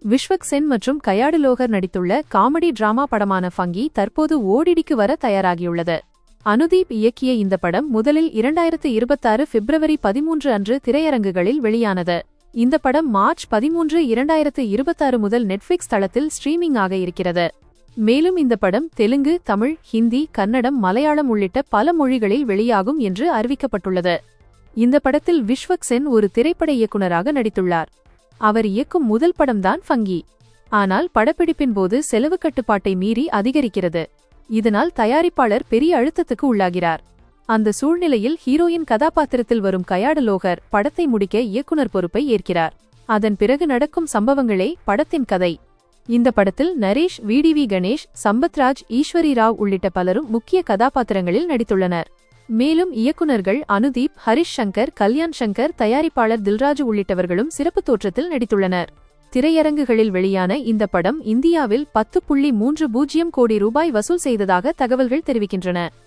விஷ்வக் சென் மற்றும் கயாடு லோகர் நடித்துள்ள comedy drama படமான ஃபங்கி தற்போது ஓடிடிக்கு வர தயாராகியுள்ளது. அனுதீப் இயக்கிய இந்த படம் முதலில் 2026 பிப்ரவரி 13 அன்று திரையரங்குகளில் வெளியானது. இந்த படம் மார்ச் 13, 2026 முதல் நெட்ஃபிளிக்ஸ் தளத்தில் ஸ்ட்ரீமிங் ஆக இருக்கிறது. மேலும் இந்த படம் தெலுங்கு, தமிழ், ஹிந்தி, கன்னடம், மலையாளம் உள்ளிட்ட பல மொழிகளில் வெளியாகும் என்று அறிவிக்கப்பட்டுள்ளது. இந்த படத்தில் விஷ்வக் சென் ஒரு திரைப்பட இயக்குநராக நடித்துள்ளார். அவர் இயக்கும் முதல் படம்தான் ஃபங்கி. ஆனால் படப்பிடிப்பின் போது செலவு கட்டுப்பாட்டை மீறி அதிகரிக்கிறது. இதனால் தயாரிப்பாளர் பெரிய அழுத்தத்துக்கு உள்ளாகிறார். அந்த சூழ்நிலையில் ஹீரோயின் கதாபாத்திரத்தில் வரும் கயாடு லோகர் படத்தை முடிக்க இயக்குனர் பொறுப்பை ஏற்கிறார். அதன் பிறகு நடக்கும் சம்பவங்களே படத்தின் கதை. இந்த படத்தில் நரேஷ், விடிவி கணேஷ், சம்பத்ராஜ், ஈஸ்வரி ராவ் உள்ளிட்ட பலரும் முக்கிய கதாபாத்திரங்களில் நடித்துள்ளனர். மேலும் இயக்குநர்கள் அனுதீப், ஹரிஷ் சங்கர், கல்யாண் சங்கர், தயாரிப்பாளர் தில்ராஜு உள்ளிட்டவர்களும் சிறப்பு தோற்றத்தில் நடித்துள்ளனர். திரையரங்குகளில் வெளியான இந்த படம் இந்தியாவில் 10.30 கோடி ரூபாய் வசூல் செய்ததாக தகவல்கள் தெரிவிக்கின்றன.